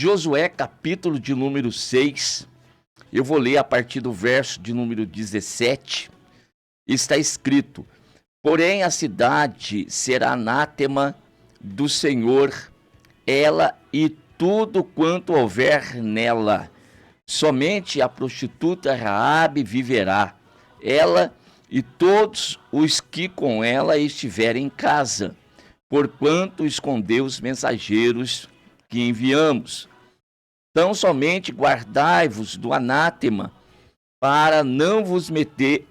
Josué, capítulo de número 6, eu vou ler a partir do verso de número 17, está escrito: porém a cidade será anátema do Senhor, ela e tudo quanto houver nela. Somente a prostituta Raabe viverá, ela e todos os que com ela estiverem em casa, porquanto escondeu os mensageiros que enviamos. Então somente guardai-vos do anátema, para não vos meter,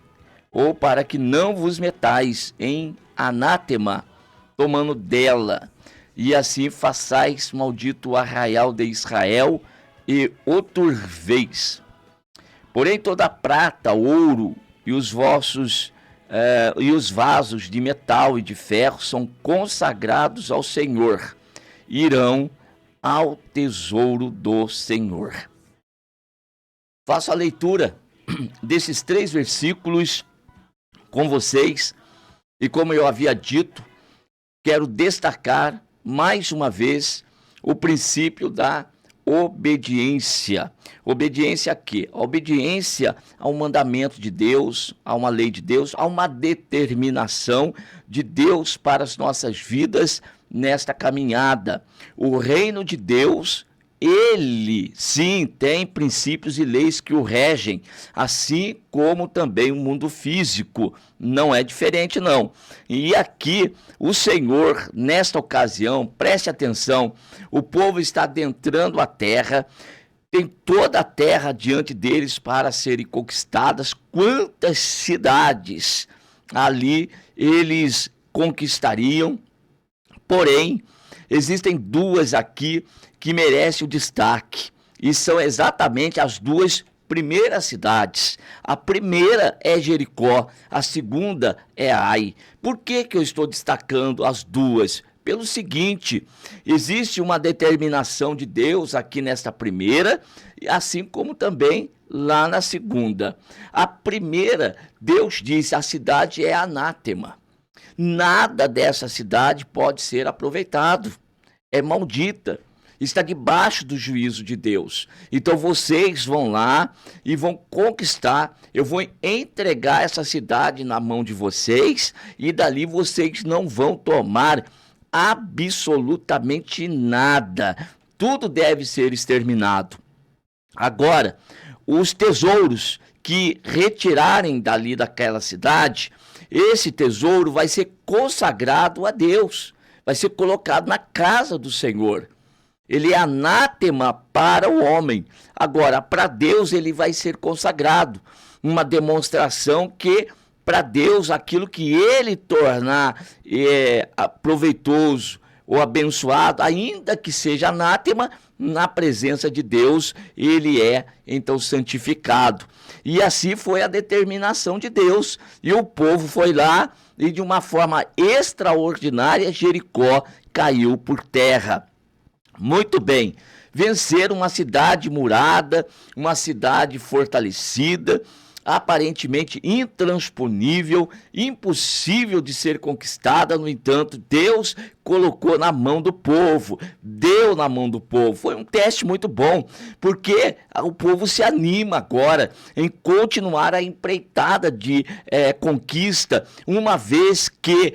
ou para que não vos metais em anátema, tomando dela, e assim façais maldito o arraial de Israel, e o turveis. Porém toda a prata, ouro e os vasos de metal e de ferro são consagrados ao Senhor, irão ao tesouro do Senhor. Faço a leitura desses 3 versículos com vocês, e como eu havia dito, quero destacar mais uma vez o princípio da obediência. Obediência a quê? A obediência ao mandamento de Deus, a uma lei de Deus, a uma determinação de Deus para as nossas vidas nesta caminhada. O reino de Deus, ele sim tem princípios e leis que o regem, assim como também o mundo físico, não é diferente não. E aqui o Senhor, nesta ocasião, preste atenção, o povo está adentrando a terra, tem toda a terra diante deles para serem conquistadas. Quantas cidades ali eles conquistariam? Porém, existem 2 aqui que merecem o destaque, e são exatamente as 2 primeiras cidades. A primeira é Jericó, a segunda é Ai. Por que eu estou destacando as 2? Pelo seguinte, existe uma determinação de Deus aqui nesta primeira, assim como também lá na segunda. A primeira, Deus disse, a cidade é anátema. Nada dessa cidade pode ser aproveitado. É maldita. Está debaixo do juízo de Deus. Então vocês vão lá e vão conquistar. Eu vou entregar essa cidade na mão de vocês, e dali vocês não vão tomar absolutamente nada. Tudo deve ser exterminado. Agora, os tesouros que retirarem dali daquela cidade, esse tesouro vai ser consagrado a Deus, vai ser colocado na casa do Senhor. Ele é anátema para o homem. Agora, para Deus ele vai ser consagrado. Uma demonstração que, para Deus, aquilo que ele tornar proveitoso ou abençoado, ainda que seja anátema, na presença de Deus, ele é então santificado. E assim foi a determinação de Deus. E o povo foi lá e de uma forma extraordinária, Jericó caiu por terra. Muito bem, vencer uma cidade murada, uma cidade fortalecida, aparentemente intransponível, impossível de ser conquistada. No entanto, Deus colocou na mão do povo, deu na mão do povo. Foi um teste muito bom, porque o povo se anima agora em continuar a empreitada de conquista, uma vez que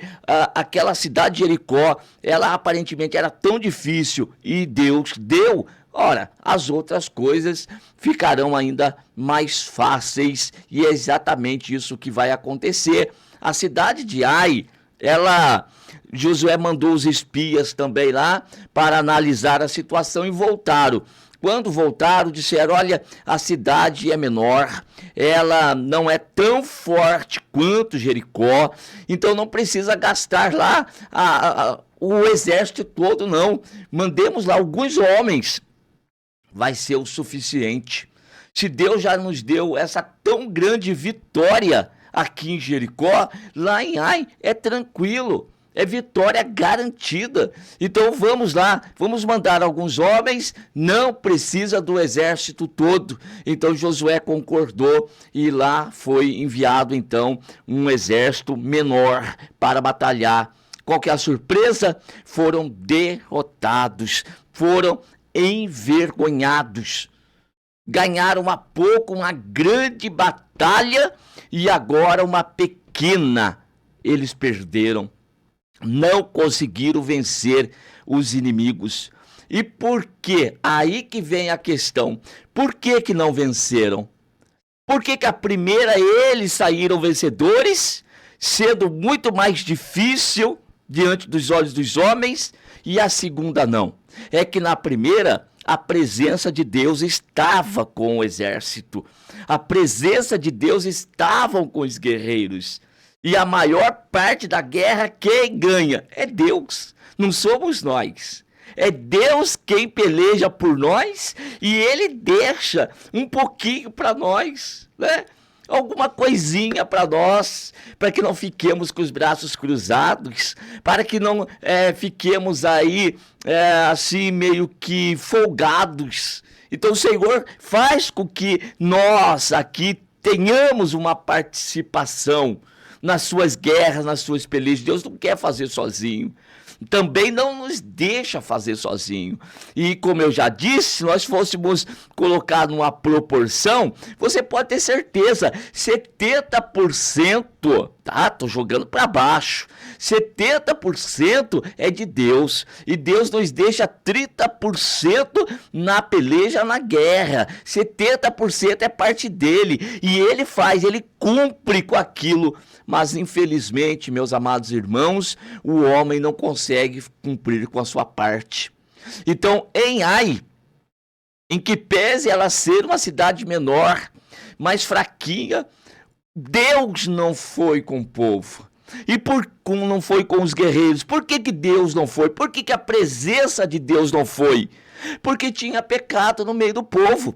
aquela cidade de Jericó, ela aparentemente era tão difícil, e Deus deu. Ora, as outras coisas ficarão ainda mais fáceis, e é exatamente isso que vai acontecer. A cidade de Ai, Josué mandou os espias também lá para analisar a situação, e voltaram. Quando voltaram, disseram: olha, a cidade é menor, ela não é tão forte quanto Jericó, então não precisa gastar lá o exército todo, não. Mandemos lá alguns homens, vai ser o suficiente. Se Deus já nos deu essa tão grande vitória aqui em Jericó, lá em Ai é tranquilo, é vitória garantida. Então vamos lá, vamos mandar alguns homens, não precisa do exército todo. Então Josué concordou, e lá foi enviado então um exército menor para batalhar. Qual que é a surpresa? Foram derrotados, foram envergonhados. Ganharam há pouco uma grande batalha e agora uma pequena. Eles perderam, não conseguiram vencer os inimigos. E por quê? Aí que vem a questão. Por que não venceram? Por que a primeira eles saíram vencedores, sendo muito mais difícil diante dos olhos dos homens, e a segunda não? É que na primeira a presença de Deus estava com o exército. A presença de Deus estava com os guerreiros. E a maior parte da guerra, quem ganha? É Deus, não somos nós. É Deus quem peleja por nós e Ele deixa um pouquinho para nós, né? Alguma coisinha para nós, para que não fiquemos com os braços cruzados, para que não fiquemos aí assim meio que folgados. Então o Senhor faz com que nós aqui tenhamos uma participação nas suas guerras, nas suas pelejas. Deus não quer fazer sozinho. Também não nos deixa fazer sozinho. E como eu já disse, se nós fôssemos colocar numa proporção, você pode ter certeza, 70%, tá? Tô jogando para baixo. 70% é de Deus. E Deus nos deixa 30% na peleja, na guerra. 70% é parte dele. E ele faz, ele cumpre com aquilo. Mas infelizmente, meus amados irmãos, o homem não consegue cumprir com a sua parte. Então, em Ai, em que pese ela ser uma cidade menor, mais fraquinha, Deus não foi com o povo. E como não foi com os guerreiros? Por que Deus não foi? Por que a presença de Deus não foi? Porque tinha pecado no meio do povo.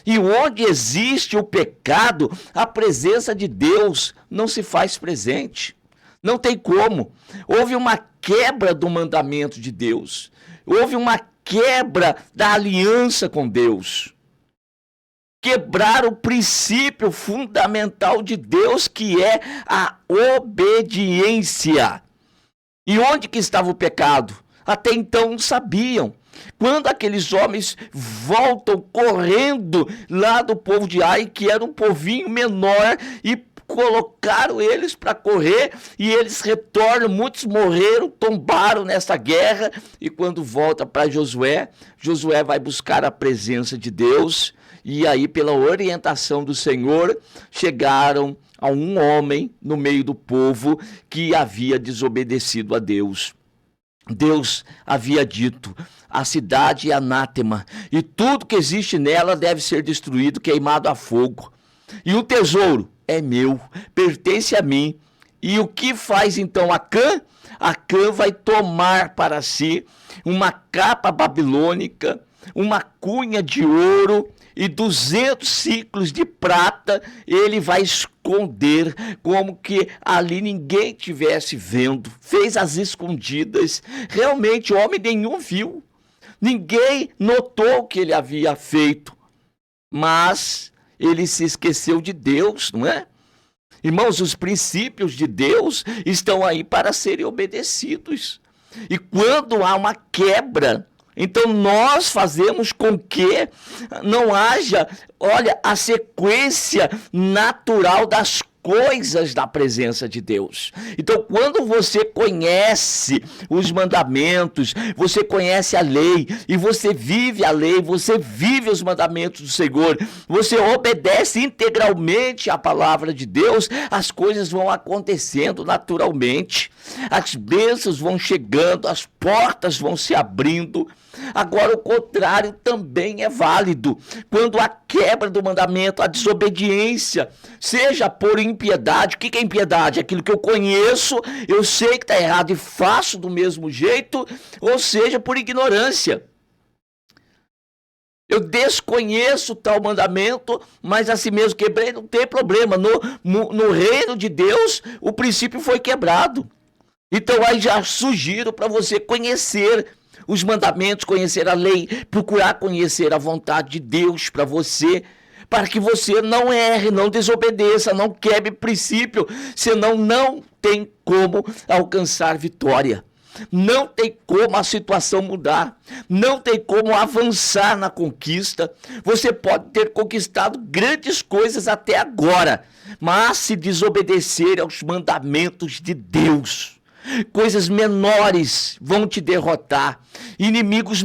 E onde existe o pecado, a presença de Deus não se faz presente. Não tem como. Houve uma quebra do mandamento de Deus. Houve uma quebra da aliança com Deus. Quebrar o princípio fundamental de Deus, que é a obediência. E onde que estava o pecado? Até então não sabiam. Quando aqueles homens voltam correndo lá do povo de Ai, que era um povinho menor, e colocaram eles para correr, e eles retornam, muitos morreram, tombaram nessa guerra, e quando volta para Josué, Josué vai buscar a presença de Deus, e aí pela orientação do Senhor, chegaram a um homem no meio do povo que havia desobedecido a Deus. Deus havia dito: a cidade é anátema, e tudo que existe nela deve ser destruído, queimado a fogo. E o tesouro é meu, pertence a mim. E o que faz então Acã? Acã vai tomar para si uma capa babilônica, uma cunha de ouro e 200 ciclos de prata. Ele vai esconder, como que ali ninguém tivesse vendo. Fez as escondidas. Realmente, homem nenhum viu. Ninguém notou o que ele havia feito. Mas ele se esqueceu de Deus, não é? Irmãos, os princípios de Deus estão aí para serem obedecidos. E quando há uma quebra, então nós fazemos com que não haja, olha, a sequência natural das coisas da presença de Deus. Então, quando você conhece os mandamentos, você conhece a lei, e você vive a lei, você vive os mandamentos do Senhor, você obedece integralmente à palavra de Deus, as coisas vão acontecendo naturalmente, as bênçãos vão chegando, as portas vão se abrindo. Agora, o contrário também é válido. Quando a quebra do mandamento, a desobediência, seja por impiedade. O que é impiedade? Aquilo que eu conheço, eu sei que está errado e faço do mesmo jeito, ou seja, por ignorância. Eu desconheço tal mandamento, mas assim mesmo quebrei, não tem problema. No reino de Deus, o princípio foi quebrado. Então aí já sugiro para você conhecer os mandamentos, conhecer a lei, procurar conhecer a vontade de Deus para você, para que você não erre, não desobedeça, não quebre princípio, senão não tem como alcançar vitória. Não tem como a situação mudar. Não tem como avançar na conquista. Você pode ter conquistado grandes coisas até agora, mas se desobedecer aos mandamentos de Deus, coisas menores vão te derrotar. Inimigos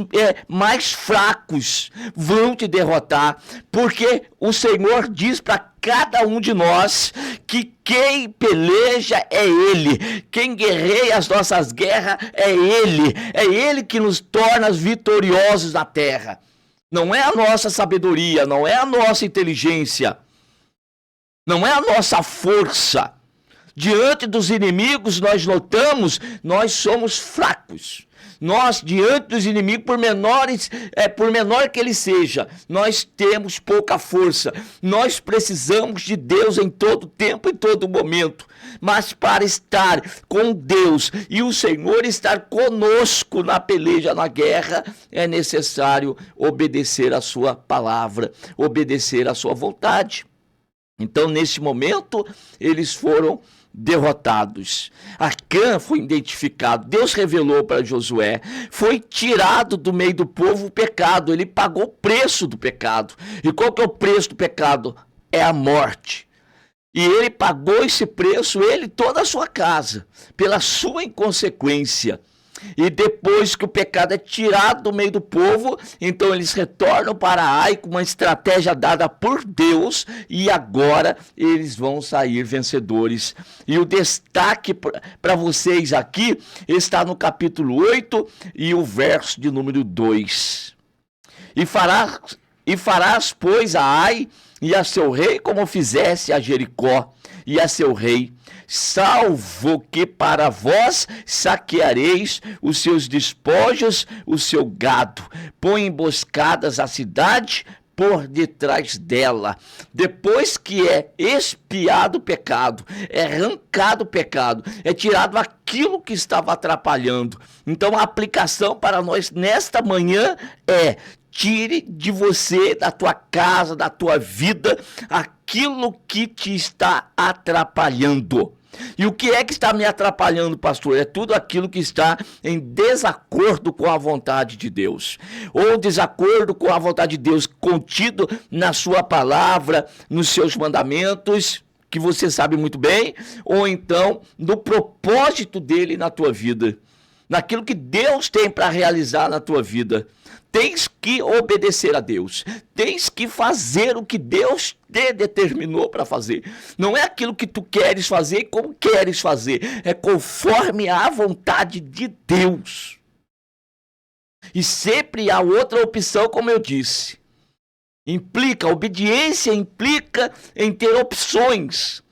mais fracos vão te derrotar, porque o Senhor diz para cada um de nós que quem peleja é Ele, quem guerreia as nossas guerras é Ele que nos torna vitoriosos na terra. Não é a nossa sabedoria, não é a nossa inteligência, não é a nossa força. Diante dos inimigos, nós notamos, nós somos fracos. Nós, diante dos inimigos, por menor que ele seja, nós temos pouca força. Nós precisamos de Deus em todo tempo, em todo momento. Mas para estar com Deus e o Senhor estar conosco na peleja, na guerra, é necessário obedecer a sua palavra, obedecer a sua vontade. Então, nesse momento, eles foram derrotados. Acã foi identificado, Deus revelou para Josué, foi tirado do meio do povo o pecado, ele pagou o preço do pecado. E qual que é o preço do pecado? É a morte. E ele pagou esse preço, ele e toda a sua casa, pela sua inconsequência. E depois que o pecado é tirado do meio do povo, então eles retornam para Ai com uma estratégia dada por Deus, e agora eles vão sair vencedores. E o destaque para vocês aqui está no capítulo 8 e o verso de número 2. E farás, pois, a Ai e a seu rei como fizesse a Jericó e a seu rei, salvo que para vós saqueareis os seus despojos, o seu gado. Põe emboscadas à cidade por detrás dela. Depois que é expiado o pecado, é arrancado o pecado, é tirado aquilo que estava atrapalhando. Então a aplicação para nós nesta manhã é: tire de você, da tua casa, da tua vida, aquilo que te está atrapalhando. E o que é que está me atrapalhando, pastor? É tudo aquilo que está em desacordo com a vontade de Deus, ou desacordo com a vontade de Deus contido na sua palavra, nos seus mandamentos, que você sabe muito bem, ou então no propósito dele na tua vida, naquilo que Deus tem para realizar na tua vida. Tens que obedecer a Deus, tens que fazer o que Deus te determinou para fazer. Não é aquilo que tu queres fazer e como queres fazer, é conforme a vontade de Deus. E sempre há outra opção, como eu disse. Obediência implica em ter opções.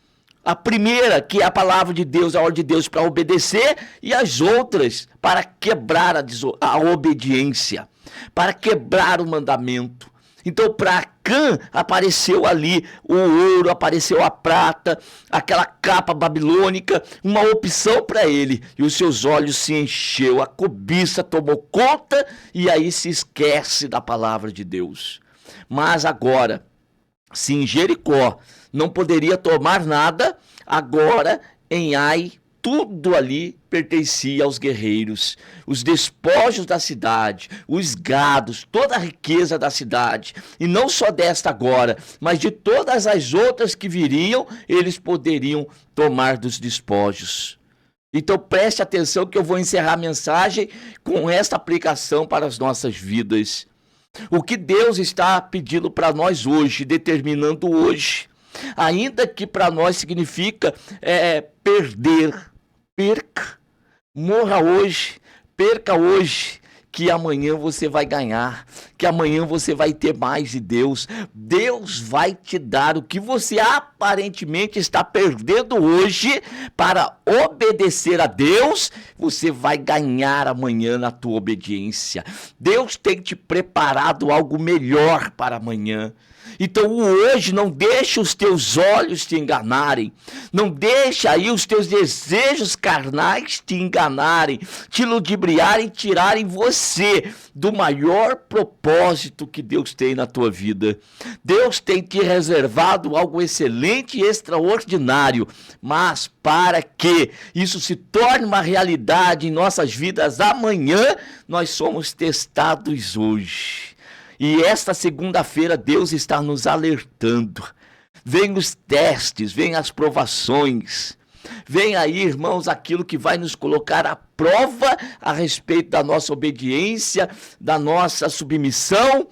A primeira, que é a palavra de Deus, a ordem de Deus para obedecer, e as outras para quebrar a obediência, para quebrar o mandamento. Então, para Acã apareceu ali o ouro, apareceu a prata, aquela capa babilônica, uma opção para ele. E os seus olhos se encheu, a cobiça tomou conta, e aí se esquece da palavra de Deus. Mas agora, se em Jericó não poderia tomar nada, agora em Ai tudo ali pertencia aos guerreiros, os despojos da cidade, os gados, toda a riqueza da cidade, e não só desta agora, mas de todas as outras que viriam, eles poderiam tomar dos despojos. Então preste atenção que eu vou encerrar a mensagem com esta aplicação para as nossas vidas. O que Deus está pedindo para nós hoje, determinando hoje, ainda que para nós significa perder, perca, morra hoje, perca hoje, que amanhã você vai ganhar, que amanhã você vai ter mais de Deus. Deus vai te dar o que você aparentemente está perdendo hoje para obedecer a Deus. Você vai ganhar amanhã na tua obediência. Deus tem te preparado algo melhor para amanhã. Então hoje não deixe os teus olhos te enganarem, não deixe aí os teus desejos carnais te enganarem, te ludibriarem, tirarem você você do maior propósito que Deus tem na tua vida. Deus tem te reservado algo excelente e extraordinário, mas para que isso se torne uma realidade em nossas vidas amanhã, nós somos testados hoje. E esta segunda-feira Deus está nos alertando. Vem os testes, vem as provações. Vem aí, irmãos, aquilo que vai nos colocar à prova a respeito da nossa obediência, da nossa submissão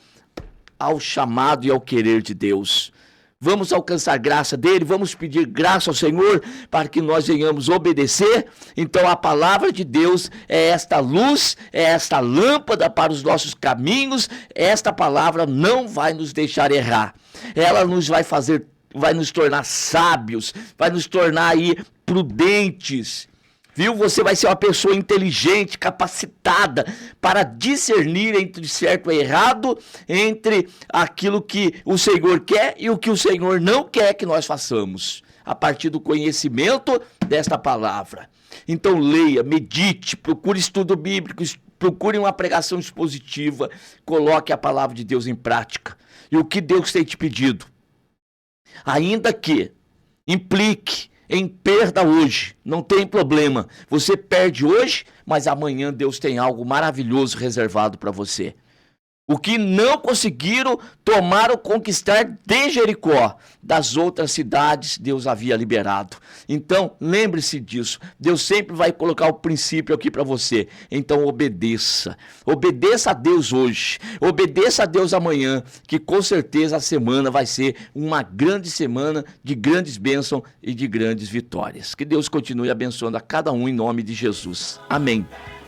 ao chamado e ao querer de Deus. Vamos alcançar graça dele, vamos pedir graça ao Senhor para que nós venhamos obedecer. Então a palavra de Deus é esta luz, é esta lâmpada para os nossos caminhos. Esta palavra não vai nos deixar errar. Ela nos vai fazer, vai nos tornar sábios, vai nos tornar aí prudentes. Viu? Você vai ser uma pessoa inteligente, capacitada para discernir entre certo e errado, entre aquilo que o Senhor quer e o que o Senhor não quer que nós façamos, a partir do conhecimento desta palavra. Então leia, medite, procure estudo bíblico, procure uma pregação expositiva, coloque a palavra de Deus em prática. E o que Deus tem te pedido? Ainda que implique em perda hoje, não tem problema. Você perde hoje, mas amanhã Deus tem algo maravilhoso reservado para você. O que não conseguiram tomar ou conquistar de Jericó, das outras cidades Deus havia liberado. Então, lembre-se disso. Deus sempre vai colocar o princípio aqui para você. Então, obedeça. Obedeça a Deus hoje. Obedeça a Deus amanhã, que com certeza a semana vai ser uma grande semana de grandes bênçãos e de grandes vitórias. Que Deus continue abençoando a cada um em nome de Jesus. Amém.